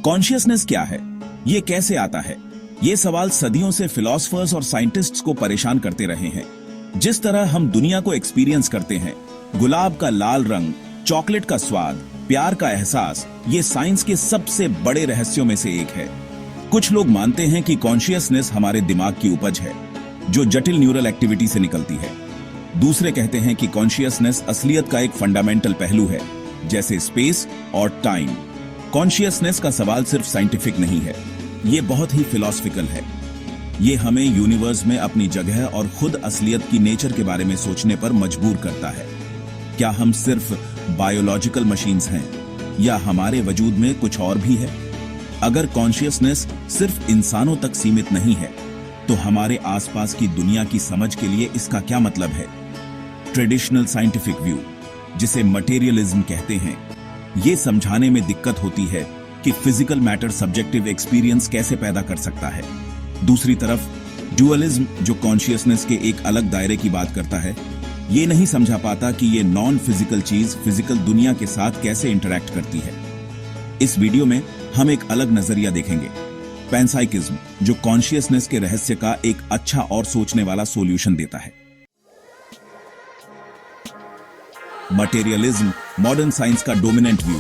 Consciousness क्या है, ये कैसे आता है? ये सवाल सदियों से फिलोसफर्स और साइंटिस्ट्स को परेशान करते रहे हैं। जिस तरह हम दुनिया को एक्सपीरियंस करते हैं, गुलाब का लाल रंग, चॉकलेट का स्वाद, प्यार का एहसास, ये साइंस के सबसे बड़े रहस्यों में से एक है। कुछ लोग मानते हैं कि कॉन्शियसनेस हमारे दिमाग की उपज है, जो जटिल न्यूरल एक्टिविटी से निकलती है। दूसरे कहते हैं कि कॉन्शियसनेस असलियत का एक फंडामेंटल पहलू है, जैसे स्पेस और टाइम। कॉन्शियसनेस का सवाल सिर्फ साइंटिफिक नहीं है, ये बहुत ही फिलोसफिकल है। ये हमें यूनिवर्स में अपनी जगह और खुद असलियत की नेचर के बारे में सोचने पर मजबूर करता है। क्या हम सिर्फ बायोलॉजिकल मशीन्स हैं, या हमारे वजूद में कुछ और भी है? अगर कॉन्शियसनेस सिर्फ इंसानों तक सीमित नहीं है, तो हमारे आसपास की दुनिया की समझ के लिए इसका क्या मतलब है? ट्रेडिशनल साइंटिफिक व्यू, जिसे मटेरियलिज्म कहते हैं, ये समझाने में दिक्कत होती है कि फिजिकल मैटर सब्जेक्टिव एक्सपीरियंस कैसे पैदा कर सकता है। दूसरी तरफ ड्यूअलिज्म, जो कॉन्शियसनेस के एक अलग दायरे की बात करता है, ये नहीं समझा पाता कि ये नॉन फिजिकल चीज फिजिकल दुनिया के साथ कैसे इंटरैक्ट करती है। इस वीडियो में हम एक अलग नजरिया देखेंगे, पैनसाइकिज्म, जो कॉन्शियसनेस के रहस्य का एक अच्छा और सोचने वाला सॉल्यूशन देता है। मटेरियलिज्म, मॉडर्न साइंस का डोमिनेंट व्यू,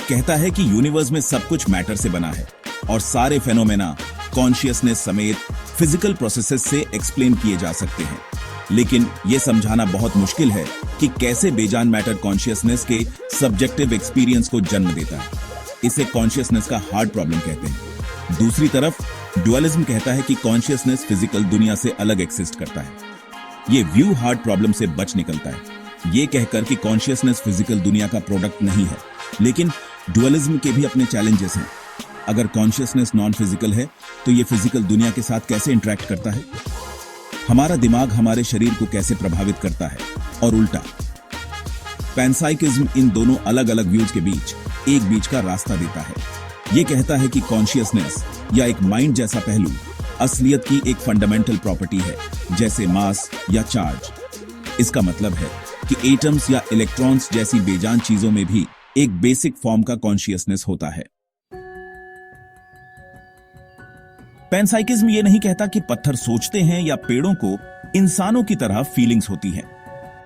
कहता है कि यूनिवर्स में सब कुछ मैटर से बना है और सारे फेनोमेना कॉन्शियसनेस समेत फिजिकल प्रोसेसेस से एक्सप्लेन किए जा सकते हैं। लेकिन यह समझाना बहुत मुश्किल है कि कैसे बेजान मैटर कॉन्शियसनेस के सब्जेक्टिव एक्सपीरियंस को जन्म देता है। इसे कॉन्शियसनेस का हार्ड प्रॉब्लम कहते हैं। दूसरी तरफ ड्यूअलिज्म कहता है कि कॉन्शियसनेस फिजिकल दुनिया से अलग एक्सिस्ट करता है। यह व्यू हार्ड प्रॉब्लम से बच निकलता है, ये कहकर कि कॉन्शियसनेस फिजिकल दुनिया का प्रोडक्ट नहीं है। लेकिन ड्यूअलिज्म के भी अपने चैलेंजेस हैं। अगर कॉन्शियसनेस नॉन फिजिकल है, तो ये फिजिकल दुनिया के साथ कैसे इंटरैक्ट करता है? हमारा दिमाग हमारे शरीर को कैसे प्रभावित करता है, और उल्टा? पैनसाइकिज्म इन दोनों अलग अलग व्यूज के बीच का रास्ता देता है। यह कहता है कि कॉन्शियसनेस या एक माइंड जैसा पहलू असलियत की एक फंडामेंटल प्रॉपर्टी है, जैसे मास या चार्ज। इसका मतलब है कि एटम्स या इलेक्ट्रॉन्स जैसी बेजान चीजों में भी एक बेसिक फॉर्म का कॉन्शियसनेस होता है। पैनसाइकिज्म यह नहीं कहता कि पत्थर सोचते हैं या पेड़ों को इंसानों की तरह फीलिंग्स होती हैं।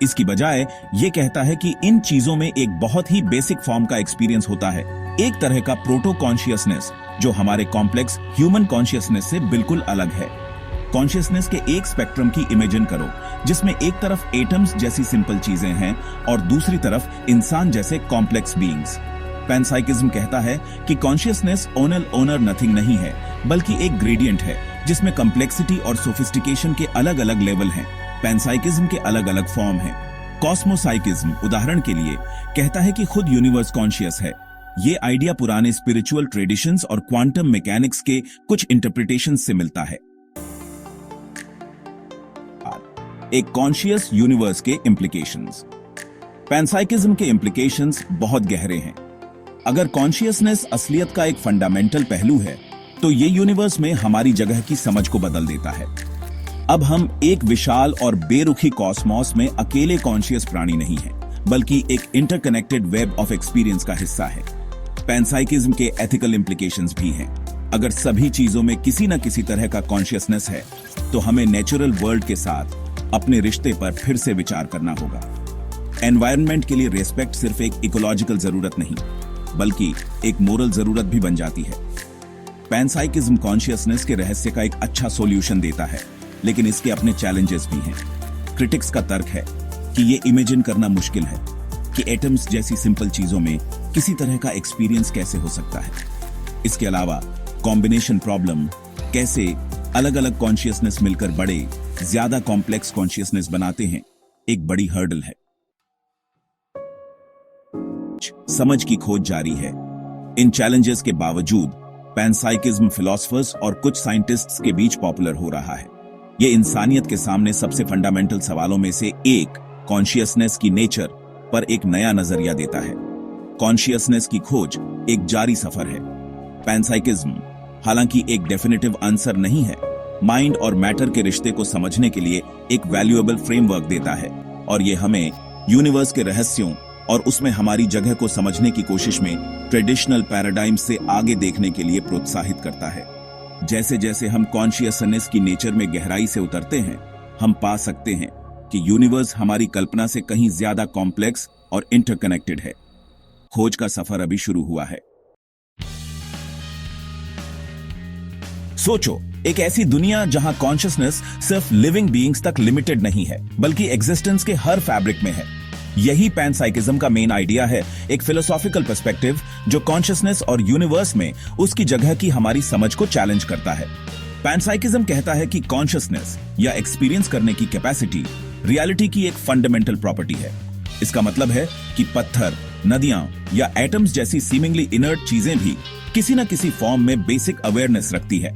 इसकी बजाय यह कहता है कि इन चीजों में एक बहुत ही बेसिक फॉर्म का एक्सपीरियंस होता है, एक तरह का प्रोटो कॉन्शियसनेस, जो हमारे कॉम्प्लेक्स ह्यूमन कॉन्शियसनेस से बिल्कुल अलग है। कॉन्शियसनेस के एक स्पेक्ट्रम की इमेजिन करो, जिसमें एक तरफ एटम्स जैसी सिंपल चीजें हैं और दूसरी तरफ इंसान जैसे कॉम्प्लेक्स बीइंग्स। पैनसाइकिज्म कहता है कि कॉन्शियसनेस ओनर नथिंग नहीं है, बल्कि एक ग्रेडियंट है, जिसमें कॉम्प्लेक्सिटी और सोफिस्टिकेशन के अलग अलग लेवल हैं। पैनसाइकिज्म के अलग अलग फॉर्म हैं। कॉस्मोसाइकिज्म, उदाहरण के लिए, कहता है कि खुद यूनिवर्स कॉन्शियस है। ये आइडिया पुराने स्पिरिचुअल ट्रेडिशंस और क्वांटम मैकेनिक्स के कुछ इंटरप्रिटेशन से मिलता है। एक कॉन्शियस यूनिवर्स के इम्प्लीकेशंस। पैनसाइकिज्म के इम्प्लीकेशंस बहुत गहरे हैं। अगर कॉन्शियसनेस असलियत का एक फंडामेंटल पहलू है, तो ये यूनिवर्स में हमारी जगह की समझ को बदल देता है। अब हम एक विशाल और बेरुखी कॉस्मॉस में अकेले कॉन्शियस प्राणी नहीं हैं, बल्कि एक इंटरकनेक्टेड वेब ऑफ एक्सपीरियंस का हिस्सा है। पैनसाइकिज्म के एथिकल इम्प्लीकेशंस भी हैं। अगर सभी चीजों में किसी न किसी तरह का कॉन्शियसनेस है, तो हमें नेचुरल वर्ल्ड के साथ अपने रिश्ते पर फिर से विचार करना होगा। एनवायरनमेंट के लिए रेस्पेक्ट सिर्फ एक इकोलॉजिकल जरूरत नहीं, बल्कि एक मोरल जरूरत भी बन जाती है। पैनसाइकिज्म कॉन्शियसनेस के रहस्य का एक अच्छा सॉल्यूशन देता है, लेकिन इसके अपने चैलेंजेस भी हैं। क्रिटिक्स का तर्क है कि ये इमेजिन करना मुश्किल है कि एटम्स जैसी सिंपल चीजों में किसी तरह का एक्सपीरियंस कैसे हो सकता है। इसके अलावा कॉम्बिनेशन प्रॉब्लम, कैसे अलग अलग कॉन्शियसनेस मिलकर बड़े, ज्यादा कॉम्प्लेक्स कॉन्शियसनेस बनाते हैं, एक बड़ी हर्डल है। समझ की खोज जारी है। इन चैलेंजेस के बावजूद पैनसाइकिज्म फिलोसफर्स और कुछ साइंटिस्ट्स के बीच पॉपुलर हो रहा है। ये इंसानियत के सामने सबसे फंडामेंटल सवालों में से एक, कॉन्शियसनेस की नेचर, पर एक नया नजरिया देता है। कॉन्शियसनेस की खोज एक जारी सफर है। पैनसाइकिज्म हालांकि एक डेफिनेटिव आंसर नहीं है, माइंड और मैटर के रिश्ते को समझने के लिए एक वैल्यूएबल फ्रेमवर्क देता है, और ये हमें यूनिवर्स के रहस्यों और उसमें हमारी जगह को समझने की कोशिश में ट्रेडिशनल पैराडाइम से आगे देखने के लिए प्रोत्साहित करता है। जैसे जैसे हम कॉन्शियसनेस की नेचर में गहराई से उतरते हैं, हम पा सकते हैं कि यूनिवर्स हमारी कल्पना से कहीं ज्यादा कॉम्प्लेक्स और इंटरकनेक्टेड है। खोज का सफर अभी शुरू हुआ है। सोचो, एक ऐसी दुनिया जहां कॉन्शियसनेस सिर्फ लिविंग बीइंग्स तक लिमिटेड नहीं है, बल्कि एग्जिस्टेंस के हर फैब्रिक में है। यही पैनसाइकिज्म का मेन आइडिया है, एक फिलोसॉफिकल पर्सपेक्टिव जो कॉन्शियसनेस और यूनिवर्स में उसकी जगह की हमारी समझ को चैलेंज करता है। पैनसाइकिज्म कहता है कि कॉन्शियसनेस या एक्सपीरियंस करने की कैपेसिटी रियलिटी की एक फंडामेंटल प्रॉपर्टी है। इसका मतलब है कि पत्थर, नदियां या एटम्स जैसी सीमिंगली इनर्ट चीजें भी किसी न किसी फॉर्म में बेसिक अवेयरनेस रखती है।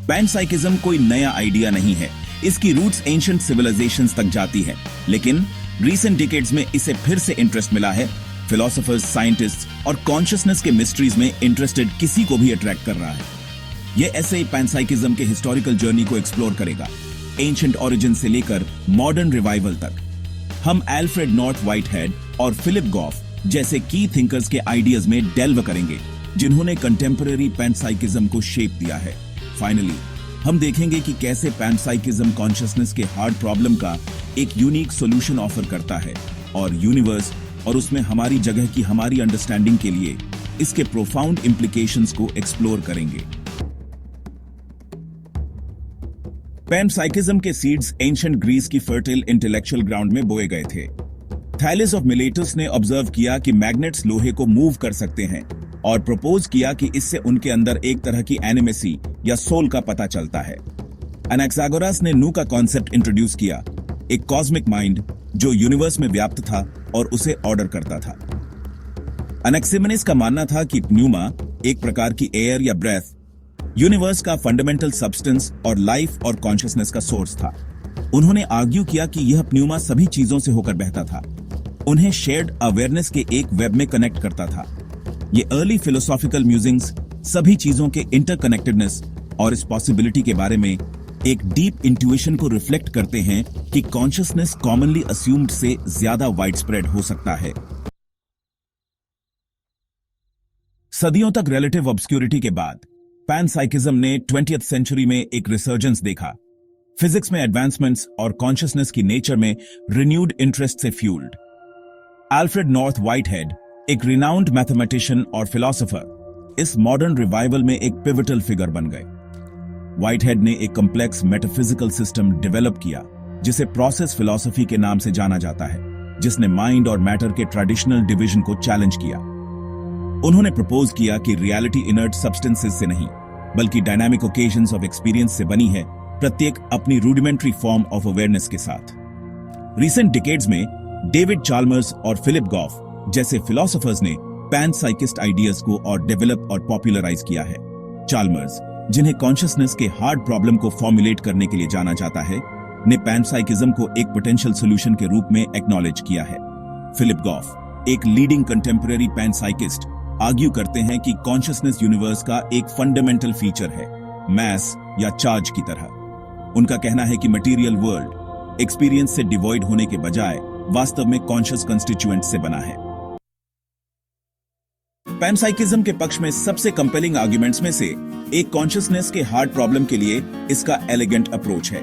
पैनसाइकिज्म कोई नया आइडिया नहीं है, इसकी रूट्स एंशिएंट सिविलाइजेशंस तक जाती है, लेकिन रीसेंट डिकेड्स में इसे फिर से इंटरेस्ट मिला है। फिलोसोफर्स, साइंटिस्ट्स और कॉन्शियसनेस के मिस्ट्रीज में इंटरेस्टेड किसी को भी अट्रैक्ट कर रहा है। यह ऐसे ही पैनसाइकिज्म के हिस्टोरिकल जर्नी को एक्सप्लोर करेगा, एंशिएंट ओरिजिन से लेकर मॉडर्न रिवाइवल तक। हम एल्फ्रेड नॉर्थ व्हाइटहेड और फिलिप गॉफ जैसे की थिंकर्स के आइडियाज में डेल्व करेंगे, जिन्होंने कंटेम्पररी पैनसाइकिज्म को शेप दिया है। फाइनली हम देखेंगे कि कैसे पैनसाइकिज्म कॉन्शियसनेस के हार्ड प्रॉब्लम का एक यूनिक सॉल्यूशन ऑफर करता है, और यूनिवर्स और उसमें हमारी जगह की हमारी अंडरस्टैंडिंग के लिए इसके प्रोफाउंड इम्प्लीकेशंस को एक्सप्लोर करेंगे। पैनसाइकिज्म के सीड्स एंशिएंट ग्रीस की फर्टाइल इंटेलेक्चुअल ग्राउंड में बोए गए थे। थैलेस ऑफ मिलेटस ने ऑब्जर्व किया कि मैग्नेट्स लोहे को मूव कर सकते हैं और प्रपोज किया कि इससे उनके अंदर एक तरह की एनिमेसी या सोल का पता चलता है। एनाक्सागोरस ने नू का कॉन्सेप्ट इंट्रोड्यूस किया, एक कॉस्मिक माइंड जो यूनिवर्स में व्याप्त था और उसे ऑर्डर करता था। अनेक्सिमेनिस का मानना था कि प्न्यूमा एक प्रकार की एयर या ब्रेथ यूनिवर्स का फंडामेंटल सब्सटेंस और लाइफ और कॉन्शियसनेस का सोर्स था। उन्होंने आर्ग्यू किया कि यह प्न्यूमा सभी चीजों से होकर बहता था, उन्हें शेयर्ड अवेयरनेस के एक वेब में कनेक्ट करता था। ये अर्ली फिलोसॉफिकल म्यूजिंग्स सभी चीजों के इंटरकनेक्टेडनेस और इस पॉसिबिलिटी के बारे में एक डीप इंट्यूशन को रिफ्लेक्ट करते हैं कि कॉन्शियसनेस कॉमनली अस्यूम्ड से ज्यादा वाइडस्प्रेड हो सकता है। सदियों तक रिलेटिव ऑब्स्क्यूरिटी के बाद पैनसाइकिज्म ने 20th सेंचुरी में एक रिसर्जेंस देखा। फिजिक्स में एडवांसमेंट्स और कॉन्शियसनेस की नेचर में रिन्यूड इंटरेस्ट से फ्यूल्ड। एल्फ्रेड नॉर्थ व्हाइटहेड, एक रिनाउंड मैथमेटिशियन और फिलोसोफर, इस मॉडर्न रिवाइवल में एक पिवटल फिगर बन गए। व्हाइटहेड ने एक कॉम्प्लेक्स मेटाफिजिकल सिस्टम डेवलप किया जिसे प्रोसेस फिलॉसफी के नाम से जाना जाता है, जिसने माइंड और मैटर के ट्रेडिशनल डिवीजन को चैलेंज किया। उन्होंने प्रपोज किया कि रियलिटी इनर्ट सब्सटेंसेस से नहीं, बल्कि डायनामिक ओकेजन्स ऑफ एक्सपीरियंस से बनी है, प्रत्येक अपनी रूडिमेंट्री फॉर्म ऑफ अवेयरनेस के साथ। रिसेंट डिकेड्स में डेविड चाल्मर्स और फिलिप गॉफ जैसे फिलोसोफर्स ने पैनसाइकिस्ट आइडियाज को और डेवलप और पॉपुलराइज किया है। चाल्मर्स, जिन्हें कॉन्शियसनेस के हार्ड प्रॉब्लम को फॉर्मुलेट करने के लिए जाना जाता है, ने पैनसाइकिज्म को एक पोटेंशियल सॉल्यूशन के रूप में एक्नॉलेज किया है। फिलिप गॉफ, एक लीडिंग कंटेम्पररी पैनसाइकिस्ट, आर्ग्यू करते हैं कि कॉन्शियसनेस यूनिवर्स का एक फंडामेंटल फीचर है, मैस या चार्ज की तरह। उनका कहना है कि मटेरियल वर्ल्ड एक्सपीरियंस से डिवॉइड होने के बजाय वास्तव में कॉन्शियस कंस्टिट्यूएंट से बना है। पैनसाइकिज्म के पक्ष में सबसे कंपेलिंग आर्ग्यूमेंट्स में से एक कॉन्शियसनेस के हार्ड प्रॉब्लम के लिए इसका एलिगेंट अप्रोच है।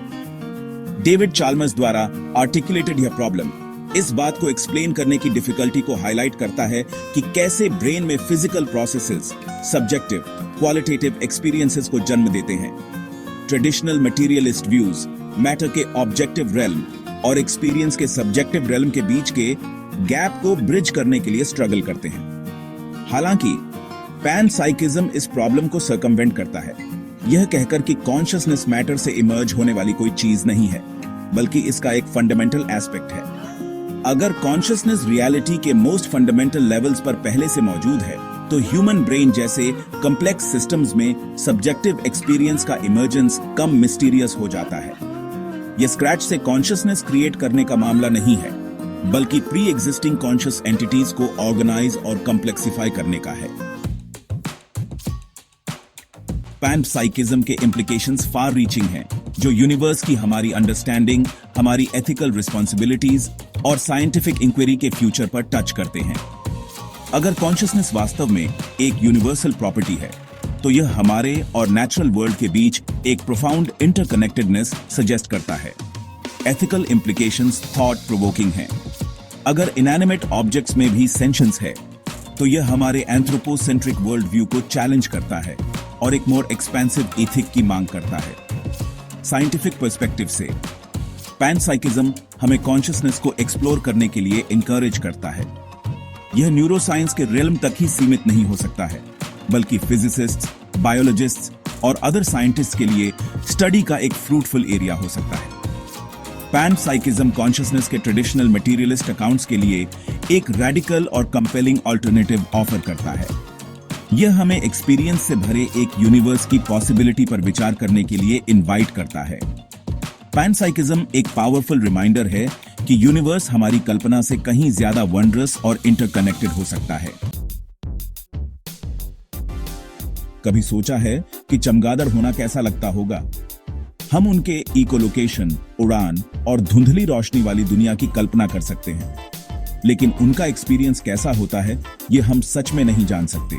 डेविड चाल्मर्स द्वारा आर्टिकुलेटेड यह प्रॉब्लम इस बात को एक्सप्लेन करने की डिफिकल्टी को हाईलाइट करता है कि कैसे ब्रेन में physical processes subjective, qualitative experiences को जन्म देते हैं। ट्रेडिशनल मटेरियलिस्ट व्यूज मैटर के ऑब्जेक्टिव रेल्म और एक्सपीरियंस के सब्जेक्टिव रेल्म के बीच के गैप को ब्रिज करने के लिए स्ट्रगल करते हैं। हालांकि पैनसाइकिज्म इस प्रॉब्लम को सर्कमवेंट करता है, यह कहकर कि कॉन्शियसनेस मैटर से इमर्ज होने वाली कोई चीज नहीं है, बल्कि इसका एक फंडामेंटल एस्पेक्ट है। अगर कॉन्शियसनेस रियलिटी के मोस्ट फंडामेंटल लेवल्स पर पहले से मौजूद है, तो ह्यूमन ब्रेन जैसे कॉम्प्लेक्स सिस्टम्स में सब्जेक्टिव एक्सपीरियंस का इमर्जेंस कम मिस्टीरियस हो जाता है। यह स्क्रैच से कॉन्शियसनेस क्रिएट करने का मामला नहीं है, बल्कि प्री एग्जिस्टिंग कॉन्शियस एंटिटीज को ऑर्गेनाइज और कॉम्प्लेक्सिफाई करने का है। पैनसाइकिज्म के इम्प्लीकेशंस फार रीचिंग हैं, जो यूनिवर्स की हमारी अंडरस्टैंडिंग, हमारी एथिकल रिस्पॉन्सिबिलिटीज और साइंटिफिक इंक्वायरी के फ्यूचर पर टच करते हैं। अगर कॉन्शियसनेस वास्तव में एक यूनिवर्सल प्रॉपर्टी है तो यह हमारे और नेचुरल वर्ल्ड के बीच एक प्रोफाउंड इंटरकनेक्टेडनेस सजेस्ट करता है। एथिकल इम्प्लीकेशंस थॉट प्रोवोकिंग हैं। अगर इनएनिमेट ऑब्जेक्ट्स में भी सेंशंस है तो यह हमारे एंथ्रोपोसेंट्रिक वर्ल्ड व्यू को चैलेंज करता है और एक मोर एक्सपेंसिव इथिक की मांग करता है। साइंटिफिक पर्सपेक्टिव से पैनसाइकिज्म हमें कॉन्शियसनेस को एक्सप्लोर करने के लिए इंकरेज करता है। यह न्यूरोसाइंस के रियल्म तक ही सीमित नहीं हो सकता है, बल्कि फिजिसिस्ट्स, बायोलॉजिस्ट्स और अदर साइंटिस्ट्स के लिए स्टडी का एक फ्रूटफुल एरिया हो सकता है। पैनसाइकिज्म कॉन्शियसनेस के ट्रेडिशनल मटेरियलिस्ट अकाउंट्स के लिए एक रैडिकल और कंपेलिंग अल्टरनेटिव ऑफर करता है। यह हमें एक्सपीरियंस से भरे एक यूनिवर्स की पॉसिबिलिटी पर विचार करने के लिए इनवाइट करता है। पैनसाइकिज्म एक पावरफुल रिमाइंडर है कि यूनिवर्स हमारी कल्पना से कहीं ज्यादा वंडरस और इंटरकनेक्टेड हो सकता है। कभी सोचा है कि चमगादड़ होना कैसा लगता होगा? हम उनके इकोलोकेशन, उड़ान और धुंधली रोशनी वाली दुनिया की कल्पना कर सकते हैं, लेकिन उनका एक्सपीरियंस कैसा होता है यह हम सच में नहीं जान सकते।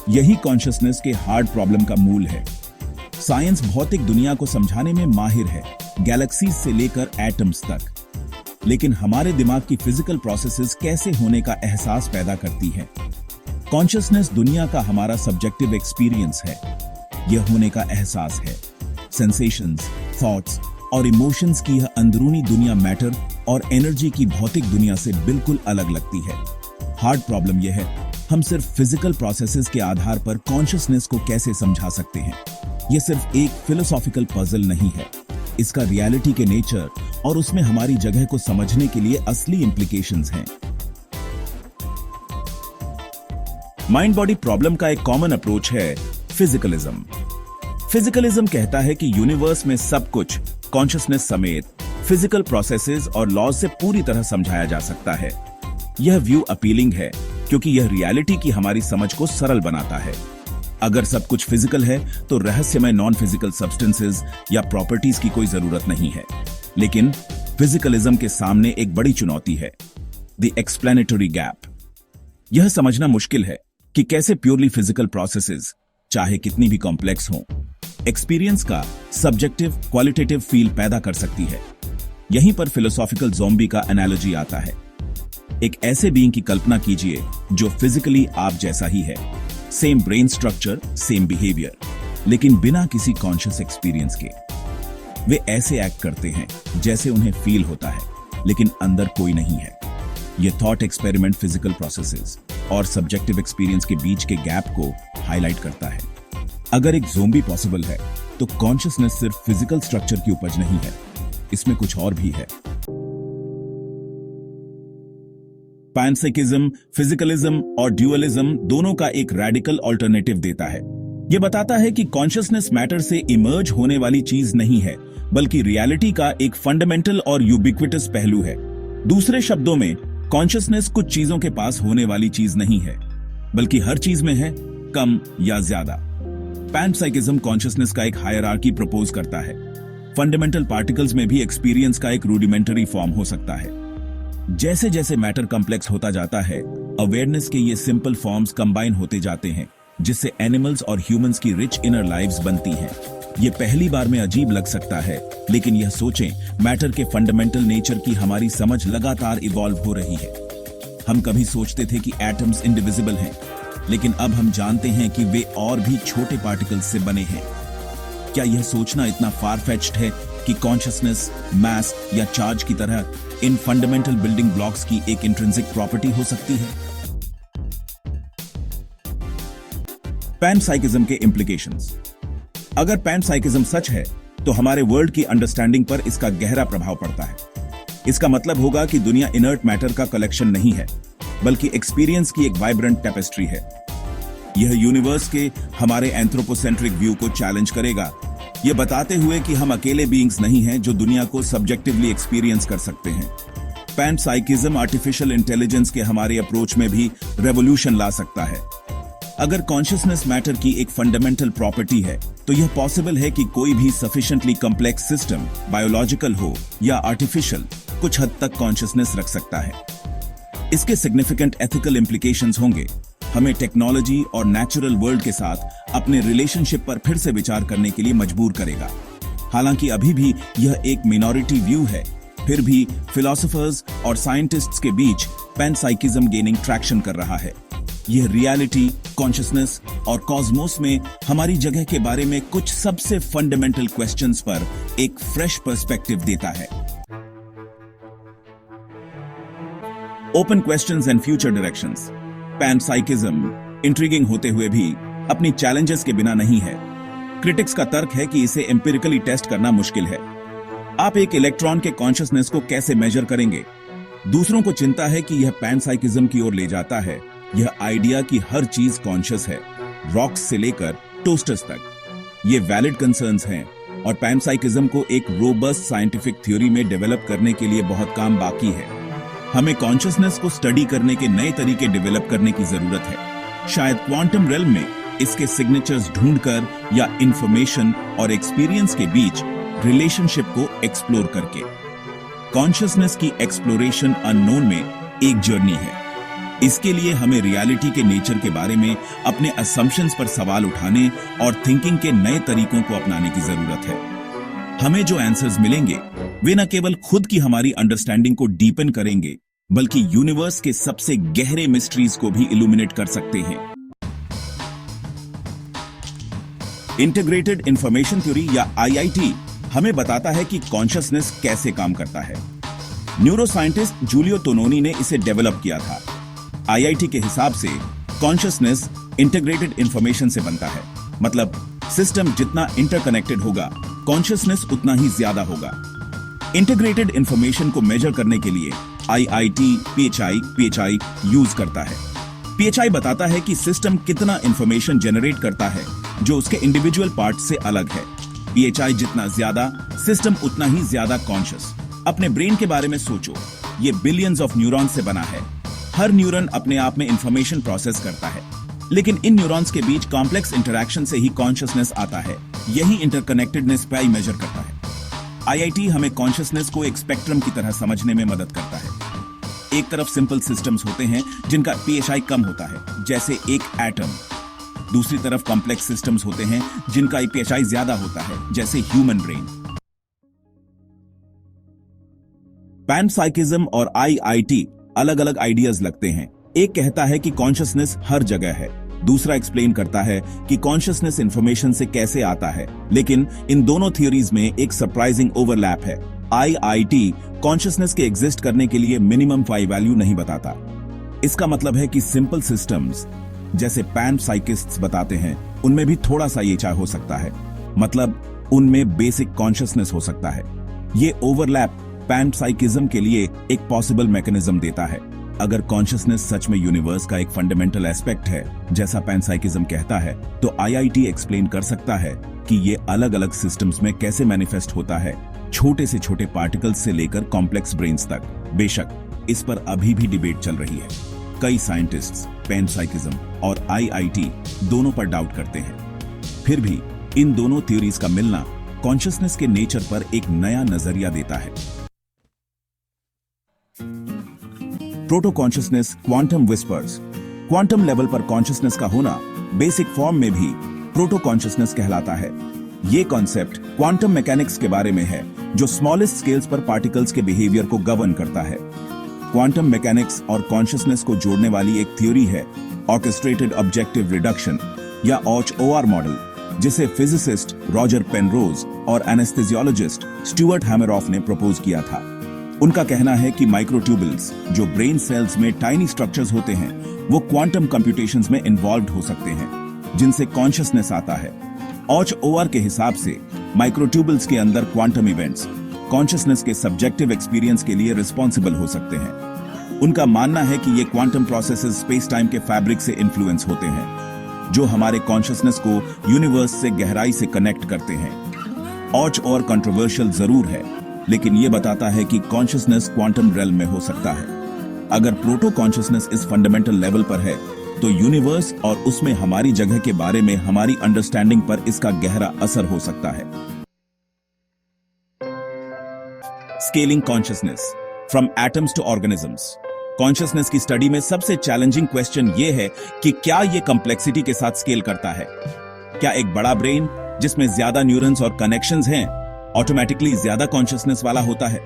यही कॉन्शियसनेस के हार्ड प्रॉब्लम का मूल है। साइंस भौतिक दुनिया को समझाने में माहिर है, गैलेक्सीज से लेकर एटम्स तक, लेकिन हमारे दिमाग की फिजिकल प्रोसेसेस कैसे होने का एहसास पैदा करती है। कॉन्शियसनेस दुनिया का हमारा सब्जेक्टिव एक्सपीरियंस है। यह होने का एहसास है। सेंसेशंस, थॉट्स और इमोशंस की यह अंदरूनी दुनिया मैटर और एनर्जी की भौतिक दुनिया से बिल्कुल अलग लगती है। हार्ड प्रॉब्लम यह है, हम सिर्फ फिजिकल प्रोसेसेस के आधार पर कॉन्शियसनेस को कैसे समझा सकते हैं। यह सिर्फ एक फिलोसॉफिकल पजल नहीं है, इसका रियलिटी के नेचर और उसमें हमारी जगह को समझने के लिए असली इंप्लीकेशंस हैं। माइंड बॉडी प्रॉब्लम का एक कॉमन अप्रोच है फिजिकलिज्म। फिजिकलिज्म कहता है कि यूनिवर्स में सब कुछ कॉन्शियसनेस समेत फिजिकल प्रोसेसेस और लॉज से पूरी तरह समझाया जा सकता है। यह व्यू अपीलिंग है क्योंकि यह रियलिटी की हमारी समझ को सरल बनाता है। अगर सब कुछ फिजिकल है तो रहस्यमय नॉन फिजिकल सब्सटेंसेस या प्रॉपर्टीज की कोई जरूरत नहीं है। लेकिन फिजिकलिज्म के सामने एक बड़ी चुनौती है, द एक्सप्लेनेटरी गैप। यह समझना मुश्किल है कि कैसे प्योरली फिजिकल प्रोसेसेस, चाहे कितनी भी कॉम्प्लेक्स हों, एक्सपीरियंस का सब्जेक्टिव क्वालिटेटिव फील पैदा कर सकती है। यहीं पर फिलोसॉफिकल ज़ॉम्बी का एनालॉजी आता है। एक ऐसे बीइंग की कल्पना कीजिए जो फिजिकली आप जैसा ही है, same brain structure, same behaviour, लेकिन बिना किसी कॉन्शियस एक्सपीरियंस के। वे ऐसे एक्ट करते हैं जैसे उन्हें फील होता है, लेकिन अंदर कोई नहीं है। यह थॉट एक्सपेरिमेंट फिजिकल प्रोसेसेस और सब्जेक्टिव एक्सपीरियंस के बीच के गैप को हाईलाइट करता है। अगर एक ज़ॉम्बी पॉसिबल है तो कॉन्शियसनेस सिर्फ फिजिकल स्ट्रक्चर की उपज नहीं है, इसमें कुछ और भी है। पैनसाइकिज्म फिजिकलिज्म और ड्यूअलिज्म दोनों का एक रैडिकल अल्टरनेटिव देता है। यह बताता है कि कॉन्शियसनेस मैटर से इमर्ज होने वाली चीज नहीं है, बल्कि रियलिटी का एक फंडामेंटल और यूबिक्विटस पहलू है। दूसरे शब्दों में, कॉन्शियसनेस कुछ चीजों के पास होने वाली चीज नहीं है, बल्कि हर चीज में है, कम या ज्यादा। पैनसाइकिज्म कॉन्शियसनेस का एक हायरार्की प्रपोज करता है। फंडामेंटल पार्टिकल्स में भी एक्सपीरियंस का एक रूडिमेंटरी फॉर्म हो सकता है। जैसे जैसे मैटर कॉम्प्लेक्स होता जाता है, अवेयरनेस के ये सिंपल फॉर्म्स कंबाइन होते जाते हैं, जिससे एनिमल्स और ह्यूमंस की रिच इनर लाइव्स बनती हैं। ये पहली बार में अजीब लग सकता है, लेकिन यह सोचें, मैटर के फंडामेंटल नेचर की हमारी समझ लगातार इवॉल्व हो रही है। हम कभी सोचते थे कि एटम्स इंडिविजिबल हैं, लेकिन अब हम जानते हैं कि वे और भी छोटे पार्टिकल्स से बने हैं। क्या यह सोचना इतना फार-फेच्ड है कि कॉन्शियसनेस, मास या चार्ज की तरह इन फंडामेंटल बिल्डिंग ब्लॉक्स की एक इंट्रिंसिक प्रॉपर्टी हो सकती है? पैनसाइकिज्म के इंप्लीकेशंस। अगर पैनसाइकिज्म सच है तो हमारे वर्ल्ड की अंडरस्टैंडिंग पर इसका गहरा प्रभाव पड़ता है। इसका मतलब होगा कि दुनिया इनर्ट मैटर का कलेक्शन नहीं है, बल्कि एक्सपीरियंस की एक वाइब्रेंट टेपेस्ट्री है। यह यूनिवर्स के हमारे एंथ्रोपोसेंट्रिक व्यू को चैलेंज करेगा, यह बताते हुए कि हम अकेले बीइंग्स नहीं हैं जो दुनिया को सब्जेक्टिवली एक्सपीरियंस कर सकते हैं। पैनसाइकिज्म आर्टिफिशियल इंटेलिजेंस के हमारे अप्रोच में भी रेवोल्यूशन ला सकता है। अगर कॉन्शियसनेस मैटर की एक फंडामेंटल प्रॉपर्टी है, तो यह पॉसिबल है कि कोई भी सफिशिएंटली कॉम्प्लेक्स सिस्टम, बायोलॉजिकल हो या आर्टिफिशियल, कुछ हद तक कॉन्शियसनेस रख सकता है। इसके सिग्निफिकेंट एथिकल इंप्लीकेशंस होंगे। हमें टेक्नोलॉजी और नेचुरल वर्ल्ड के साथ अपने रिलेशनशिप पर फिर से विचार करने के लिए मजबूर करेगा। हालांकि अभी भी यह एक मिनॉरिटी व्यू है, फिर भी फिलोसोफर्स और साइंटिस्ट्स के बीच पैनसाइकिज्म गेनिंग ट्रैक्शन कर रहा है। यह रियलिटी, कॉन्शियसनेस और कॉस्मोस में हमारी जगह के बारे में कुछ सबसे फंडामेंटल क्वेश्चंस पर एक फ्रेश पर्सपेक्टिव देता है। Open questions and future directions. Panpsychism intriguing होते हुए भी अपनी चैलेंजेस के बिना नहीं है। क्रिटिक्स का तर्क है कि इसे एम्पिरिकली टेस्ट करना मुश्किल है। आप एक इलेक्ट्रॉन के कॉन्शियसनेस को कैसे मेजर करेंगे? दूसरों को चिंता है कि यह पैनसाइकिज्म की ओर ले जाता है, यह आइडिया कि हर चीज कॉन्शियस है, रॉक्स से लेकर टोस्टर्स तक। ये वैलिड कंसर्न्स हैं और पैनसाइकिज्म को एक रोबस्ट साइंटिफिक थ्योरी में डेवलप करने के लिए बहुत काम बाकी है। हमें कॉन्शियसनेस को स्टडी करने के नए तरीके डेवलप करने की जरूरत है, शायद क्वांटम रेल्म में इसके सिग्नेचर्स ढूंढकर या इंफॉर्मेशन और एक्सपीरियंस के बीच रिलेशनशिप को एक्सप्लोर करके। कॉन्शियसनेस की एक्सप्लोरेशन अननोन में एक जर्नी है। इसके लिए हमें रियलिटी के नेचर के बारे में अपने असम्पशंस पर सवाल उठाने और थिंकिंग के नए तरीकों को अपनाने की जरूरत है। हमें जो आंसर्स मिलेंगे वे न केवल खुद की हमारी अंडरस्टैंडिंग को डीपन करेंगे, बल्कि यूनिवर्स के सबसे गहरे मिस्ट्रीज को भी इल्यूमिनेट कर सकते हैं। इंटीग्रेटेड इंफॉर्मेशन थ्योरी या IIT हमें बताता है कि कॉन्शियसनेस कैसे काम करता है। न्यूरोसाइंटिस्ट जूलियो तोनोनी ने इसे डेवलप किया था। IIT के हिसाब से कॉन्शियसनेस इंटीग्रेटेड इंफॉर्मेशन से बनता है, मतलब सिस्टम जितना इंटरकनेक्टेड होगा, कॉन्शियसनेस उतना ही ज्यादा होगा। इंटीग्रेटेड इंफॉर्मेशन को मेजर करने के लिए IIT PHI यूज करता है। PHI बताता है कि सिस्टम कितना इंफॉर्मेशन जनरेट करता है जो उसके इंडिविजुअल पार्ट से अलग है। PHI जितना ज्यादा, सिस्टम उतना ही ज्यादा कॉन्शियस। अपने ब्रेन के बारे में सोचो, ये बिलियंस ऑफ न्यूरॉन से बना है। हर न्यूरॉन अपने आप में इंफॉर्मेशन प्रोसेस करता है, लेकिन इन न्यूरॉन्स के बीच कॉम्प्लेक्स इंटरैक्शन से ही कॉन्शियसनेस आता है। यही इंटरकनेक्टेडनेस PHI मेजर करता है। IIT हमें कॉन्शियसनेस को एक स्पेक्ट्रम की तरह समझने में मदद करता है। एक तरफ सिंपल सिस्टम्स होते हैं जिनका PHI कम होता है, जैसे एक एटम। दूसरी तरफ कॉम्प्लेक्स सिस्टम्स होते हैं जिनका PHI ज्यादा होता है, जैसे ह्यूमन ब्रेन। पैनसाइकिज्म और IIT अलग अलग आइडियाज लगते हैं। एक कहता है कि कॉन्शियसनेस हर जगह है, दूसरा एक्सप्लेन करता है कि कॉन्शियसनेस इंफॉर्मेशन से कैसे आता है। लेकिन इन दोनों थियोरीज में एक सरप्राइजिंग ओवरलैप है। IIT कॉन्शियसनेस के एग्जिस्ट करने के लिए मिनिमम फाई वैल्यू नहीं बताता। इसका मतलब है कि सिंपल सिस्टम्स जैसे पैनसाइकिस्ट्स बताते हैं, उनमें भी थोड़ा सा ये चाह हो सकता है, मतलब उनमें बेसिक कॉन्शियसनेस हो सकता है। ये ओवरलैप पैनसाइकिज्म के लिए एक पॉसिबल मैकेनिज्म देता है। अगर कॉन्शियसनेस सच में यूनिवर्स का एक फंडामेंटल एस्पेक्ट है, जैसा पैनसाइकिज्म कहता है, तो IIT एक्सप्लेन कर सकता है कि ये अलग अलग सिस्टम्स में कैसे मैनिफेस्ट होता है, छोटे से छोटे पार्टिकल्स से लेकर कॉम्प्लेक्स ब्रेन्स तक। बेशक इस पर अभी भी डिबेट चल रही है। कई साइंटिस्ट्स पैनसाइकिज्म और IIT दोनों पर डाउट करते हैं। फिर भी इन दोनों थ्योरीज का मिलना कॉन्शियसनेस के नेचर पर एक नया नजरिया देता है। Proto consciousness, quantum whispers. Quantum level पर कॉन्शियसनेस का होना बेसिक फॉर्म में भी प्रोटो कॉन्शियसनेस कहलाता है। ये कॉन्सेप्ट क्वांटम मैकेनिक्स के बारे में है, जो स्मॉलेस्ट स्केल्स पर पार्टिकल्स के बिहेवियर को गवर्न करता है। क्वांटम मैकेनिक्स और कॉन्शियसनेस को जोड़ने वाली एक थ्योरी है ऑर्केस्ट्रेटेड ऑब्जेक्टिव रिडक्शन या OR मॉडल, जिसे फिजिसिस्ट रॉजर पेनरोज और एनेस्थेसियोलॉजिस्ट स्टुअर्ट हैमरऑफ ने प्रपोज किया था। उनका कहना है कि माइक्रोट्यूबल्स, जो ब्रेन सेल्स में टाइनी स्ट्रक्चर्स होते हैं, वो क्वांटम कंप्यूटेशंस में इन्वॉल्व हो सकते हैं, जिनसे कॉन्शियसनेस आता है। OR के हिसाब से माइक्रोट्यूबल्स के अंदर क्वांटम इवेंट्स कॉन्शियसनेस के सब्जेक्टिव एक्सपीरियंस के लिए रिस्पॉन्सिबल हो सकते हैं। उनका मानना है कि ये क्वांटम प्रोसेसेस स्पेस टाइम के फैब्रिक से इन्फ्लुएंस होते हैं, जो हमारे कॉन्शियसनेस को यूनिवर्स से गहराई से कनेक्ट करते हैं। और कंट्रोवर्शियल जरूर है, लेकिन ये बताता है कि कॉन्शियसनेस क्वांटम रेल्म में हो सकता है। अगर प्रोटो कॉन्शियसनेस इस फंडामेंटल लेवल पर है, तो यूनिवर्स और उसमें हमारी जगह के बारे में हमारी अंडरस्टैंडिंग पर इसका गहरा असर हो सकता है। Scaling consciousness. From atoms to organisms. Consciousness की स्टडी में सबसे चैलेंजिंग क्वेश्चन ये है कि क्या ये कॉम्प्लेक्सिटी के साथ स्केल करता है। क्या एक बड़ा ब्रेन जिसमें ज्यादा न्यूरॉन्स और कनेक्शंस हैं ऑटोमेटिकली ज्यादा कॉन्शियसनेस वाला होता है?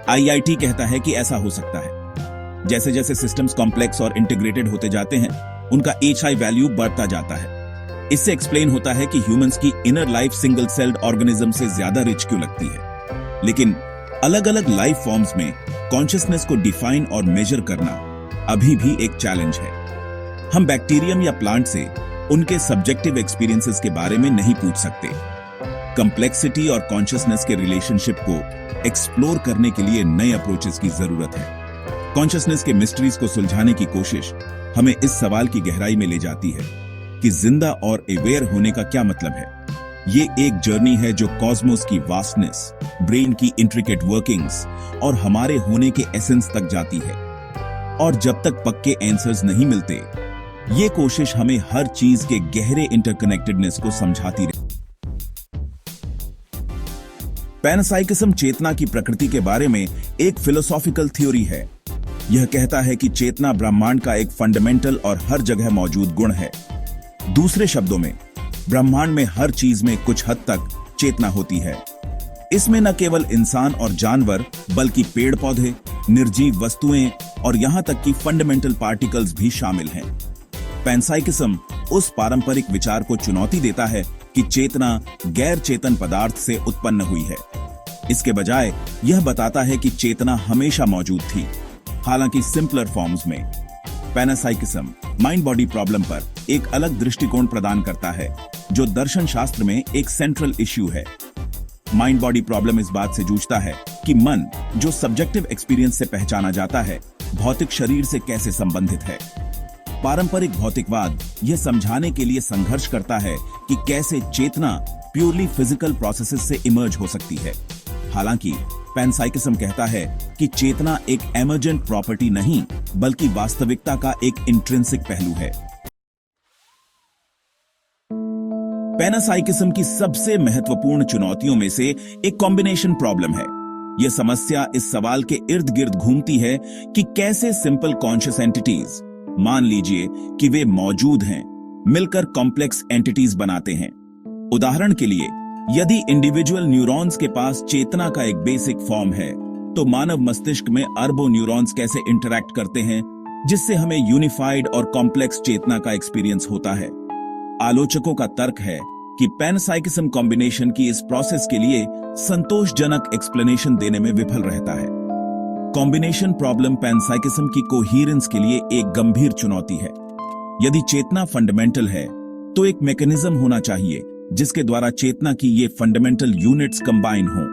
आईआईटी कहता है कि ऐसा हो सकता है। जैसे जैसे सिस्टम्स कॉम्प्लेक्स और इंटीग्रेटेड होते जाते हैं, उनका HI वैल्यू बढ़ता जाता है। इससे एक्सप्लेन होता है कि ह्यूमंस की inner life single celled organism से ज्यादा रिच क्यों लगती है। लेकिन अलग अलग लाइफ फॉर्म्स में कॉन्शियसनेस को डिफाइन और मेजर करना अभी भी एक चैलेंज है। हम बैक्टीरियम या प्लांट से उनके सब्जेक्टिव एक्सपीरियंसेस के बारे में नहीं पूछ सकते। कॉम्प्लेक्सिटी और कॉन्शियसनेस के रिलेशनशिप को एक्सप्लोर करने के लिए नए अप्रोचेस की जरूरत है। कॉन्शियसनेस के मिस्ट्रीज को सुलझाने की कोशिश हमें इस सवाल की गहराई में ले जाती है कि जिंदा और अवेयर होने का क्या मतलब है। ये एक जर्नी है जो कॉस्मोस की वास्टनेस, ब्रेन की इंट्रिकेट वर्किंग्स और हमारे होने के एसेंस तक जाती है। और जब तक पक्के आंसर्स नहीं मिलते, ये कोशिश हमें हर चीज के गहरे इंटरकनेक्टेडनेस को समझाती रहे। पैनसाइकिज्म चेतना की प्रकृति के बारे में एक फिलोसॉफिकल थ्योरी है। यह कहता है कि चेतना ब्रह्मांड का एक फंडामेंटल और हर जगह मौजूद गुण है। दूसरे शब्दों में, ब्रह्मांड में हर चीज में कुछ हद तक चेतना होती है। इसमें न केवल इंसान और जानवर, बल्कि पेड़ पौधे, निर्जीव वस्तुएं और यहां तक कि फंडामेंटल पार्टिकल्स भी शामिल हैं। पैनसाइकिज्म उस पारंपरिक विचार को चुनौती देता है कि चेतना गैर चेतन पदार्थ से उत्पन्न हुई है। इसके बजाय यह बताता है कि चेतना हमेशा मौजूद थी, हालांकि सिंपलर फॉर्म्स में। पैनसाइकिज्म माइंड बॉडी प्रॉब्लम पर एक अलग दृष्टिकोण प्रदान करता है, जो दर्शन शास्त्र में एक सेंट्रल इश्यू है। माइंड बॉडी प्रॉब्लम इस बात से जूझता है कि मन, जो सब्जेक्टिव एक्सपीरियंस से पहचाना जाता है, भौतिक शरीर से कैसे संबंधित है। पारंपरिक भौतिकवाद यह समझाने के लिए संघर्ष करता है कि कैसे चेतना प्योरली फिजिकल प्रोसेसेस से इमर्ज हो सकती है। हालांकि पैनसाइकिज्म कहता है कि चेतना एक एमर्जेंट प्रॉपर्टी नहीं, बल्कि वास्तविकता का एक इंट्रिंसिक पहलू है। पैनासाइकिज्म की सबसे महत्वपूर्ण चुनौतियों में से एक कॉम्बिनेशन प्रॉब्लम है। यह समस्या इस सवाल के इर्द गिर्द घूमती है कि कैसे सिंपल कॉन्शियस एंटिटीज, मान लीजिए कि वे मौजूद हैं, मिलकर कॉम्प्लेक्स एंटिटीज बनाते हैं। उदाहरण के लिए, यदि इंडिविजुअल न्यूरॉन्स के पास चेतना का एक बेसिक फॉर्म है, तो मानव मस्तिष्क में अरबों न्यूरॉन्स कैसे इंटरैक्ट करते हैं, जिससे हमें यूनिफाइड और कॉम्प्लेक्स चेतना का एक्सपीरियंस होता है। आलोचकों का तर्क है कि पैनसाइकिज्म कॉम्बिनेशन की इस प्रोसेस के लिए संतोषजनक एक्सप्लेनेशन देने में विफल रहता है। कॉम्बिनेशन प्रॉब्लम पैनसाइकिज्म की कोहेरेंस के लिए एक गंभीर चुनौती है। यदि चेतना फंडामेंटल है, तो एक मैकेनिज्म होना चाहिए जिसके द्वारा चेतना की ये फंडामेंटल यूनिट्स कंबाइन हों।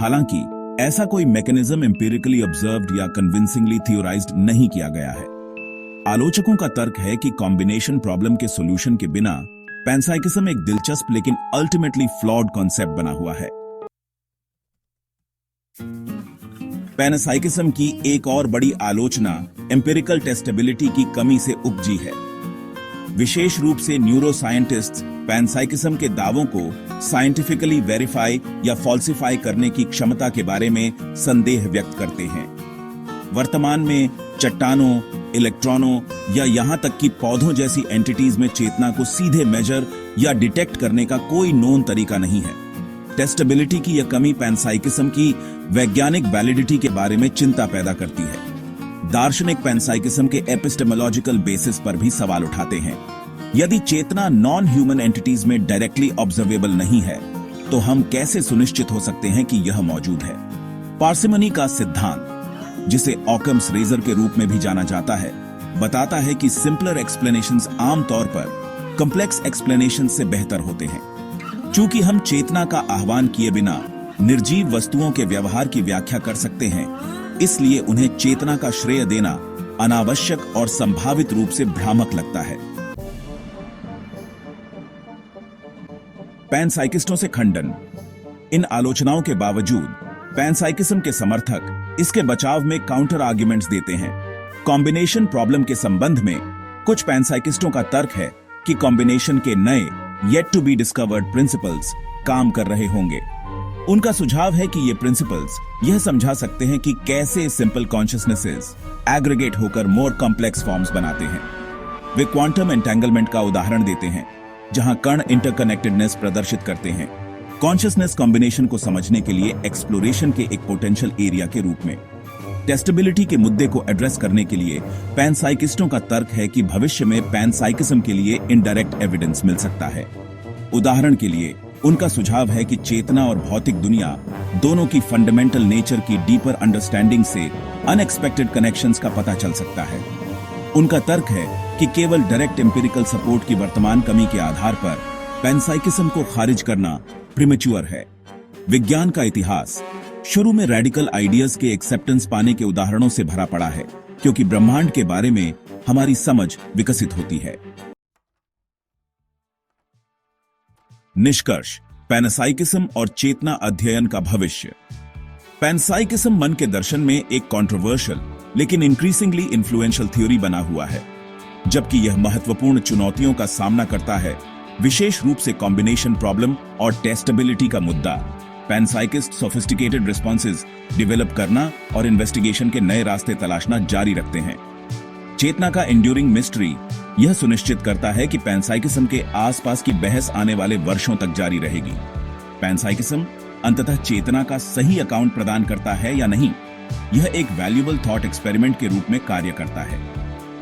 हालांकि ऐसा कोई मैकेनिज्म एम्पिरिकली ऑब्जर्व्ड या कन्विंसिंगली थियोराइज्ड नहीं किया गया है। आलोचकों का तर्क है कि कॉम्बिनेशन प्रॉब्लम के सॉल्यूशन के बिना पैनसाइकिज्म एक दिलचस्प लेकिन अल्टीमेटली फ्लॉड कॉन्सेप्ट बना हुआ है। पैनसाइकिज्म की एक और बड़ी आलोचना एम्पिरिकल टेस्टेबिलिटी की कमी से उपजी है। विशेष रूप से न्यूरोसाइंटिस्ट्स पैनसाइकिज्म के दावों को साइंटिफिकली वेरीफाई या फॉल्सिफाई करने की क्षमता के बारे में संदेह व्यक्त करते हैं। वर्तमान में चट्टानों, इलेक्ट्रॉनों या यहां तक कि पौधों जैसी एंटिटीज में चेतना को सीधे मेजर या डिटेक्ट करने का कोई नोन तरीका नहीं है। टेस्टेबिलिटी की यह कमी पैनसाइकिज्म की वैज्ञानिक वैलिडिटी के बारे में चिंता पैदा करती है। दार्शनिक पैनसाइकिज्म के एपिस्टेमोलॉजिकल बेसिस पर भी सवाल उठाते हैं। यदि चेतना नॉन ह्यूमन एंटिटीज में डायरेक्टली ऑब्जर्वेबल नहीं है, तो हम कैसे सुनिश्चित हो सकते हैं कि यह मौजूद है? पार्सिमनी का सिद्धांत, जिसे ऑकम्स रेजर के रूप में भी जाना जाता है, बताता है कि सिंपलर एक्सप्लेनेशंस आमतौर पर कॉम्प्लेक्स एक्सप्लेनेशंस से बेहतर होते हैं। चूंकि हम चेतना का आह्वान किए बिना निर्जीव वस्तुओं के व्यवहार की व्याख्या कर सकते हैं, इसलिए उन्हें चेतना का श्रेय देना अनावश्यक और संभावित रूप से भ्रामक लगता है। पैनसाइकिस्टों से खंडन। इन आलोचनाओं के बावजूद पैनसाइकिज्म के समर्थक इसके बचाव में काउंटर आर्ग्यूमेंट्स देते हैं। कॉम्बिनेशन प्रॉब्लम के संबंध में कुछ पैनसाइकिस्टों का तर्क है कि कॉम्बिनेशन के नए yet to be discovered principles काम कर रहे होंगे। उनका सुझाव है कि ये प्रिंसिपल्स यह समझा सकते हैं कि कैसे सिंपल कॉन्शियसनेसेस एग्रीगेट होकर मोर कॉम्प्लेक्स फॉर्म्स बनाते हैं। वे क्वांटम एंटेंगलमेंट का उदाहरण देते हैं, जहां कण इंटरकनेक्टेडनेस प्रदर्शित करते हैं, कॉन्शियसनेस कॉम्बिनेशन को समझने के लिए एक्सप्लोरेशन के एक पोटेंशियल एरिया के रूप में। टेस्टेबिलिटी के मुद्दे को एड्रेस करने के लिए पैनसाइकिस्टों का तर्क है कि भविष्य में पैनसाइकिज्म के लिए इनडायरेक्ट एविडेंस मिल सकता है। उदाहरण के लिए उनका सुझाव है कि चेतना और भौतिक दुनिया दोनों की फंडामेंटल नेचर की डीपर अंडरस्टैंडिंग से अनएक्सपेक्टेड कनेक्शंस का पता चल सकता है। उनका तर्क है कि केवल डायरेक्ट एम्पिरिकल सपोर्ट की वर्तमान कमी के आधार पर पैनसाइकिज्म को खारिज करना प्रीमेच्योर है। विज्ञान का इतिहास शुरू में रेडिकल आइडियाज के एक्सेप्टेंस पाने के उदाहरणों से भरा पड़ा है, क्योंकि ब्रह्मांड के बारे में हमारी समझ विकसित होती है। निष्कर्ष, पैनसाइकिज्म और चेतना अध्ययन का भविष्य। पैनसाइकिज्म मन के दर्शन में एक कंट्रोवर्शियल लेकिन इंक्रीजिंगली इन्फ्लुएंशियल थ्योरी बना हुआ है, जबकि यह महत्वपूर्ण चुनौतियों का सामना करता है, विशेष रूप से कॉम्बिनेशन प्रॉब्लम और टेस्टेबिलिटी का मुद्दा। पैनसाइकिस्ट सोफिस्टिकेटेड रिस्पॉन्सेज डेवलप करना और इन्वेस्टिगेशन के नए रास्ते तलाशना जारी रखते हैं। चेतना का एंड्यूरिंग मिस्ट्री यह सुनिश्चित करता है कि पैनसाइकिज्म के आसपास की बहस आने वाले वर्षों तक जारी रहेगी। पैनसाइकिज्म अंततः चेतना का सही अकाउंट प्रदान करता है या नहीं, यह एक वैल्यूएबल थॉट एक्सपेरिमेंट के रूप में कार्य करता है।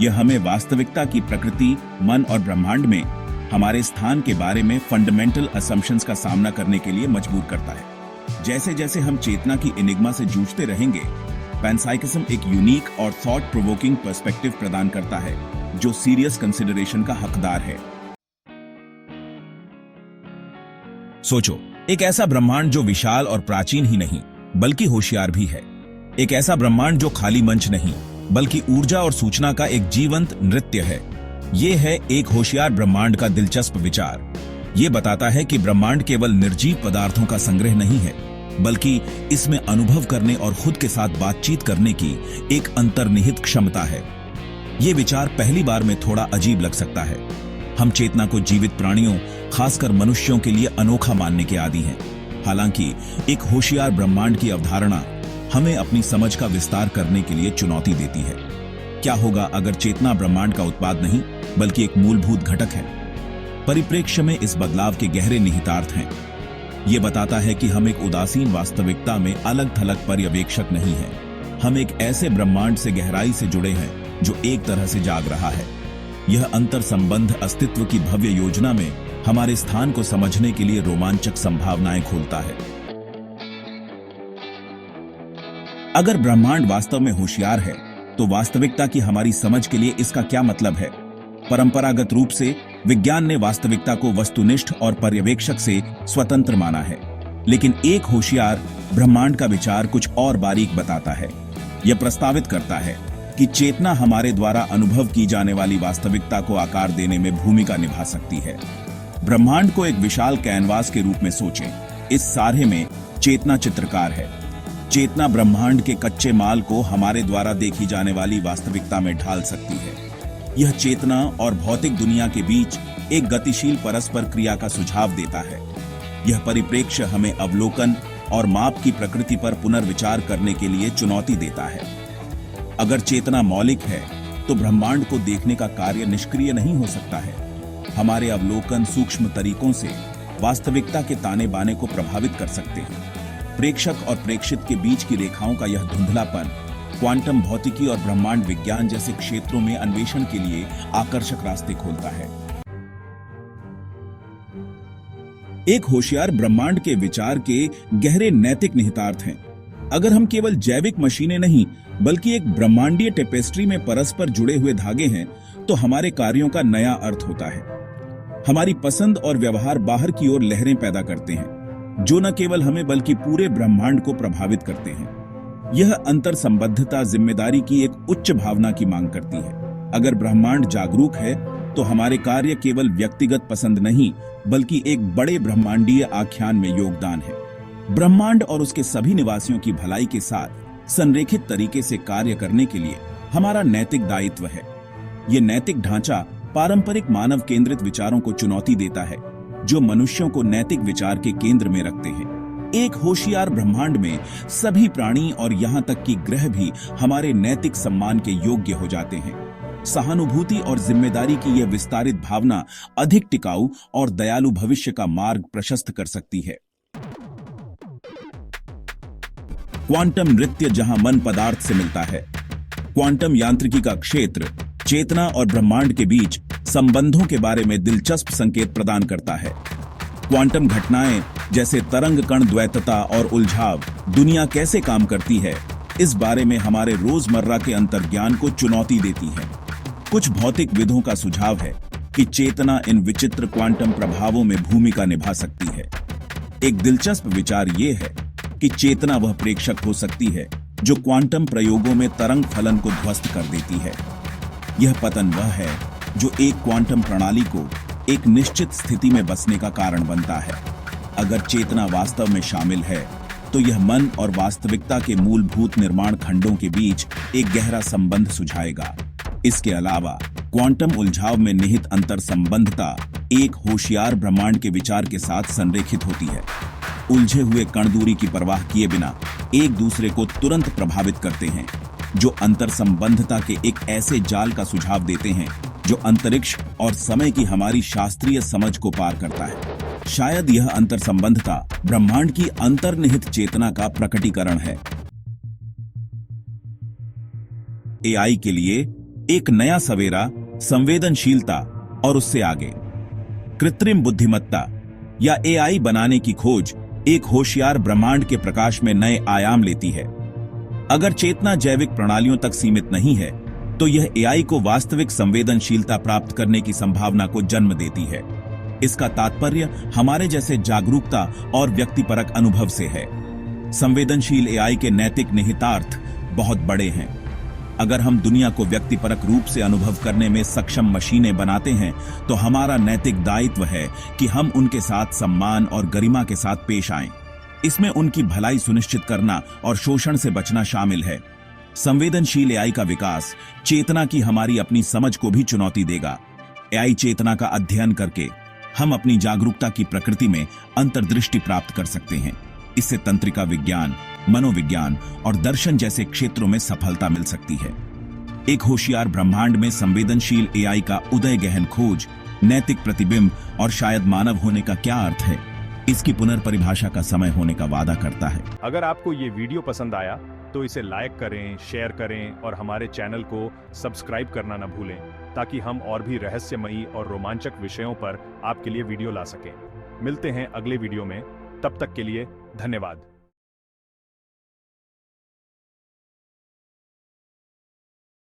यह हमें वास्तविकता की प्रकृति, मन और ब्रह्मांड में हमारे स्थान के बारे में फंडामेंटल असम्पशंस का सामना करने के लिए मजबूर करता है। जैसे जैसे हम चेतना की एनिग्मा से जूझते रहेंगे, पैनसाइकिज्म एक यूनिक और थॉट प्रोवोकिंग पर्सपेक्टिव प्रदान करता है, जो सीरियस कंसिडरेशन का हकदार है। सोचो, एक ऐसा ब्रह्मांड जो विशाल और प्राचीन ही नहीं बल्कि होशियार भी है। एक ऐसा ब्रह्मांड जो खाली मंच नहीं बल्कि ऊर्जा और सूचना का एक जीवंत नृत्य है। यह है एक होशियार ब्रह्मांड का दिलचस्प विचार। यह बताता है कि ब्रह्मांड केवल निर्जीव पदार्थों का संग्रह नहीं है, बल्कि इसमें अनुभव करने और खुद के साथ बातचीत करने की एक अंतर्निहित क्षमता है। यह विचार पहली बार में थोड़ा अजीब लग सकता है। हम चेतना को जीवित प्राणियों, खासकर मनुष्यों के लिए अनोखा मानने के आदी हैं। हालांकि एक होशियार ब्रह्मांड की अवधारणा हमें अपनी समझ का विस्तार करने के लिए चुनौती देती है। क्या होगा अगर चेतना ब्रह्मांड का उत्पाद नहीं बल्कि एक मूलभूत घटक है? परिप्रेक्ष्य में इस बदलाव के गहरे निहितार्थ हैं। यह बताता है कि हम एक उदासीन वास्तविकता में अलग थलग पर्यवेक्षक नहीं हैं। हम एक ऐसे ब्रह्मांड से गहराई से जुड़े हैं जो एक तरह से जाग रहा है। यह अंतर संबंध अस्तित्व की भव्य योजना में हमारे स्थान को समझने के लिए रोमांचक संभावनाएं खोलता है। अगर ब्रह्मांड वास्तव में होशियार है, तो वास्तविकता की हमारी समझ के लिए इसका क्या मतलब है? परंपरागत रूप से विज्ञान ने वास्तविकता को वस्तुनिष्ठ और पर्यवेक्षक से स्वतंत्र माना है, लेकिन एक होशियार ब्रह्मांड का विचार कुछ और बारीक बताता है। यह प्रस्तावित करता है कि चेतना हमारे द्वारा अनुभव की जाने वाली वास्तविकता को आकार देने में भूमिका निभा सकती है। ब्रह्मांड को एक विशाल कैनवास के रूप में सोचें। इस सारे में चेतना चित्रकार है। चेतना ब्रह्मांड के कच्चे माल को हमारे द्वारा देखी जाने वाली वास्तविकता में ढाल सकती है। यह चेतना और भौतिक दुनिया के बीच एक गतिशील परस्पर क्रिया का सुझाव देता है। यह परिप्रेक्ष्य हमें अवलोकन और माप की प्रकृति पर पुनर्विचार करने के लिए चुनौती देता है। अगर चेतना मौलिक है, तो ब्रह्मांड को देखने का कार्य निष्क्रिय नहीं हो सकता है। हमारे अवलोकन सूक्ष्म तरीकों से वास्तविकता के ताने बाने को प्रभावित कर सकते हैं। प्रेक्षक और प्रेक्षित के बीच की रेखाओं का यह धुंधलापन क्वांटम भौतिकी और ब्रह्मांड विज्ञान जैसे क्षेत्रों में अन्वेषण के लिए आकर्षक रास्ते खोलता है। एक होशियार ब्रह्मांड के विचार के गहरे नैतिक निहितार्थ हैं। अगर हम केवल जैविक मशीनें नहीं बल्कि एक ब्रह्मांडीय टेपेस्ट्री में परस्पर जुड़े हुए धागे हैं, तो हमारे कार्यों का नया अर्थ होता है। हमारी पसंद और व्यवहार बाहर की ओर लहरें पैदा करते हैं, जो न केवल हमें बल्कि पूरे ब्रह्मांड को प्रभावित करते हैं। यह अंतर संबद्धता जिम्मेदारी की एक उच्च भावना की मांग करती है। अगर ब्रह्मांड जागरूक है, तो हमारे कार्य केवल व्यक्तिगत पसंद नहीं बल्कि एक बड़े ब्रह्मांडीय आख्यान में योगदान है। ब्रह्मांड और उसके सभी निवासियों की भलाई के साथ संरेखित तरीके से कार्य करने के लिए हमारा नैतिक दायित्व है। यह नैतिक ढांचा पारंपरिक मानव केंद्रित विचारों को चुनौती देता है, जो मनुष्यों को नैतिक विचार के केंद्र में रखते हैं। एक होशियार ब्रह्मांड में सभी प्राणी और यहाँ तक कि ग्रह भी हमारे नैतिक सम्मान के योग्य हो जाते हैं। सहानुभूति और जिम्मेदारी की यह विस्तारित भावना अधिक टिकाऊ और दयालु भविष्य का मार्ग प्रशस्त कर सकती है। क्वांटम नृत्य जहां मन पदार्थ से मिलता है। क्वांटम यांत्रिकी का क्षेत्र चेतना और ब्रह्मांड के बीच संबंधों के बारे में दिलचस्प संकेत प्रदान करता है। क्वांटम घटनाएं जैसे तरंग कण द्वैतता और उलझाव दुनिया कैसे काम करती है, इस बारे में हमारे रोजमर्रा के अंतर्ज्ञान को चुनौती देती है। कुछ भौतिकविदों का सुझाव है कि चेतना इन विचित्र क्वांटम प्रभावों में भूमिका निभा सकती है। एक दिलचस्प विचार यह है कि चेतना वह प्रेक्षक हो सकती है जो क्वांटम प्रयोगों में तरंग फलन को ध्वस्त कर देती है। यह पतन वह है जो एक क्वांटम प्रणाली को एक निश्चित स्थिति में बसने का कारण बनता है। अगर चेतना वास्तव में शामिल है तो यह मन और वास्तविकता के मूलभूत निर्माण खंडों के बीच एक गहरा संबंध सुझाएगा। इसके अलावा क्वांटम उलझाव में निहित अंतर संबंधता एक होशियार ब्रह्मांड के विचार के साथ संरेखित होती है। उलझे हुए कण दूरी की परवाह किए बिना एक दूसरे को तुरंत प्रभावित करते हैं, जो अंतर संबंधता के एक ऐसे जाल का सुझाव देते हैं जो अंतरिक्ष और समय की हमारी शास्त्रीय समझ को पार करता है। शायद यह अंतर संबंधता ब्रह्मांड की अंतर्निहित चेतना का प्रकटीकरण है। एआई के लिए एक नया सवेरा, संवेदनशीलता और उससे आगे। कृत्रिम बुद्धिमत्ता या एआई बनाने की खोज एक होशियार ब्रह्मांड के प्रकाश में नए आयाम लेती है। अगर चेतना जैविक प्रणालियों तक सीमित नहीं है तो यह एआई को वास्तविक संवेदनशीलता प्राप्त करने की संभावना को जन्म देती है। इसका तात्पर्य हमारे जैसे जागरूकता और व्यक्तिपरक अनुभव से है। संवेदनशील एआई के नैतिक निहितार्थ बहुत बड़े हैं। अगर हम दुनिया को व्यक्तिपरक रूप से अनुभव करने में सक्षम मशीनें बनाते हैं तो हमारा नैतिक दायित्व है कि हम उनके साथ सम्मान और गरिमा के साथ पेश आएं। इसमें उनकी भलाई सुनिश्चित करना और शोषण से बचना शामिल है। संवेदनशील एआई का विकास चेतना की हमारी अपनी समझ को भी चुनौती देगा। एआई चेतना का अध्ययन करके हम अपनी जागरूकता की प्रकृति में अंतर्दृष्टि प्राप्त कर सकते हैं। इससे तंत्रिका विज्ञान, मनोविज्ञान और दर्शन जैसे क्षेत्रों में सफलता मिल सकती है। एक होशियार ब्रह्मांड में संवेदनशील एआई का उदय गहन खोज, नैतिक प्रतिबिंब और शायद मानव होने का क्या अर्थ है, इसकी पुनर्परिभाषा का समय होने का वादा करता है। अगर आपको ये वीडियो पसंद आया तो इसे लाइक करें, शेयर करें और हमारे चैनल को सब्सक्राइब करना न भूलें, ताकि हम और भी रहस्यमयी और रोमांचक विषयों पर आपके लिए वीडियो ला सकें। मिलते हैं अगले वीडियो में, तब तक के लिए धन्यवाद।